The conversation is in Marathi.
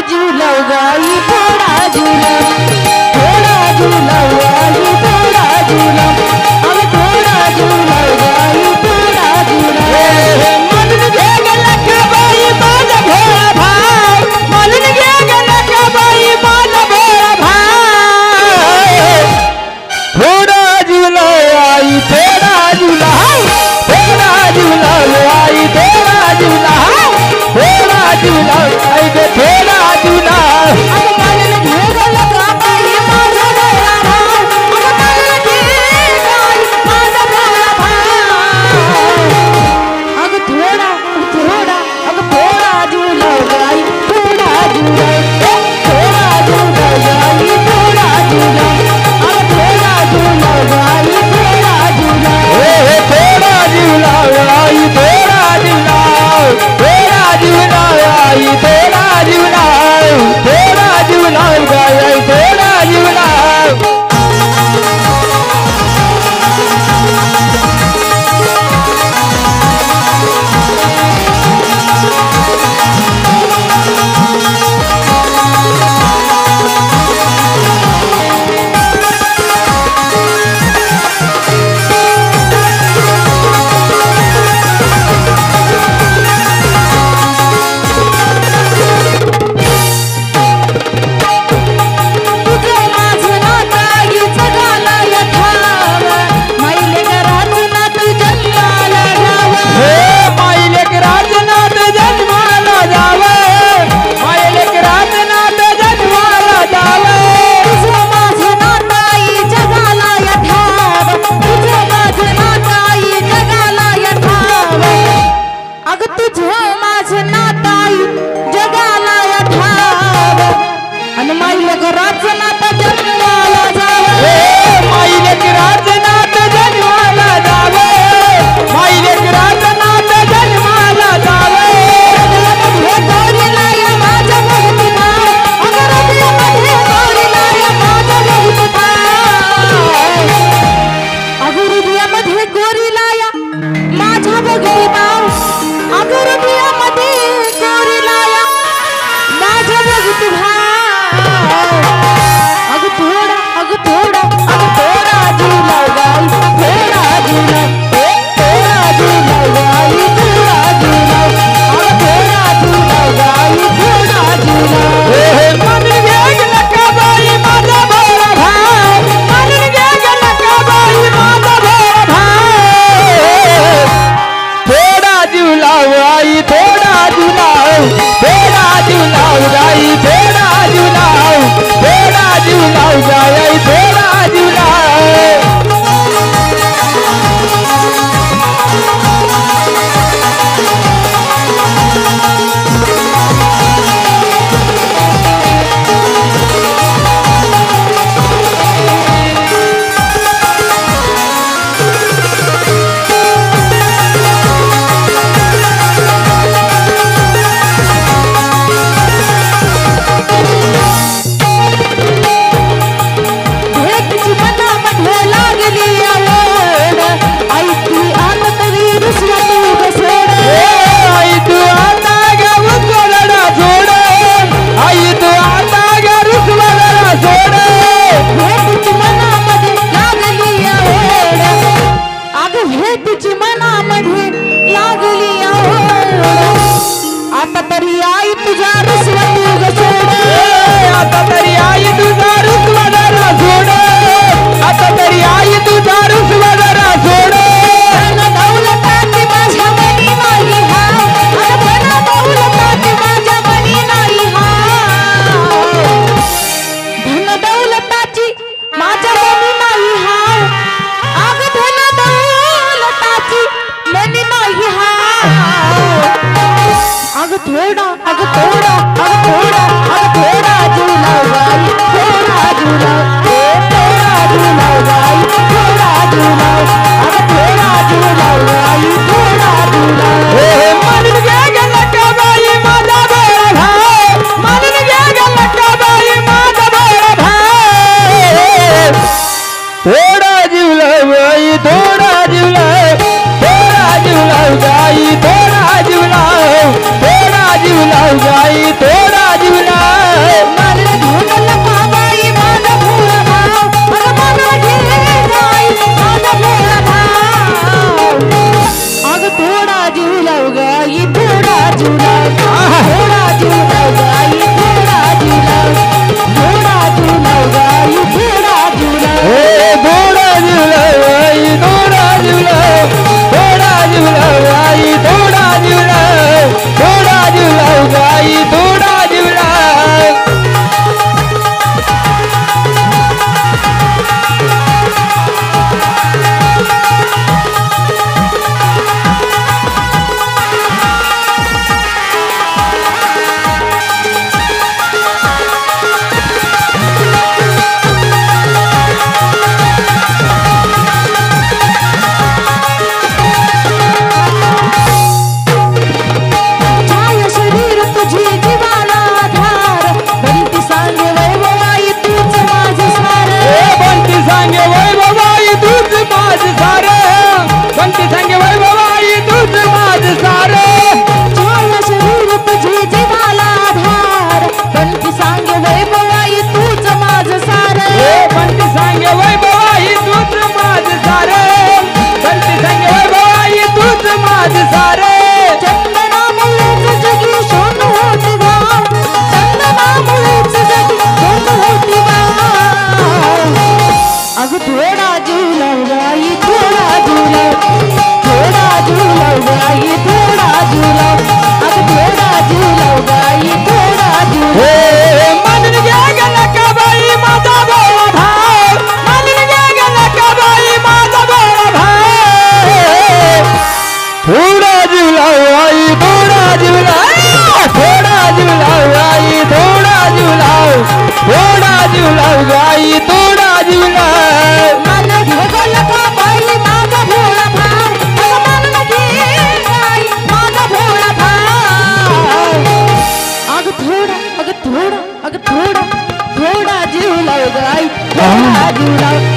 जीव गाई थोडा जीव गाई थोडा जीव अग थोडा जीव गाई थोडा जीव म्हणून घे गेला का बाई माझा भोळा भाई म्हणून घे गेला का बाई माझा भोळा भाई थोडा जीव आई थोडा जीव थोडा जीव आई थोडा जीव थोडा जीव आई गे थोडा जीव गाई थोडा जीव जुलाव गाई थोडा जुलाव थोडा जुलाव गाई थोडा जुलाव थोडा जुलाव गाई थोडा जुलाव हे थोडा जुलाव आई थोडा जुलाव थोडा जुलाव आई थोडा जुलाव थोडा जुलाव गाई थोडा जुलाव छाया शरीर तुझी जीवाला आधार बनती सांगे वैभवाई तूच माझं सार बंटी सांगे वैभवाई तूच माझ सारे बंटी सांगे वैभवाई तूच माझ सारे छाया शरीर तुझी जीवाला आधार बनती सांगे वैभवाई तूच माझं सार बंटी सांगे वैभवाई तूच माझ सारे बंटी सांगे वैभवाई तूच माझ सारे चंदनामुळेच जगी शोध होती गाव चंदनामुळेच जगी शोध होती गाव अग थोडा जुलाव गाई थोडा जुलाव थोडा जुलाव गाई थोडा जुलाव अग थोडा जुलाव गाई थोडा जुलाव हे मानून घ्या गेला का बाई माझा भोळा भाव मानून घ्या गेला का बाई माझा भोळा भाव थोडा जुलाव आई थोडा जुलाव थोडा जुलाव आई थोडा जुलाव थोडा जुलाव गाई थोडा जुलाव मन घेगल का बाई माझा भोळा भाव अग मन घे गाई माझा भोळा भाव अग थोडा थोडा थोडा जुलाव गाई थोडा जुलाव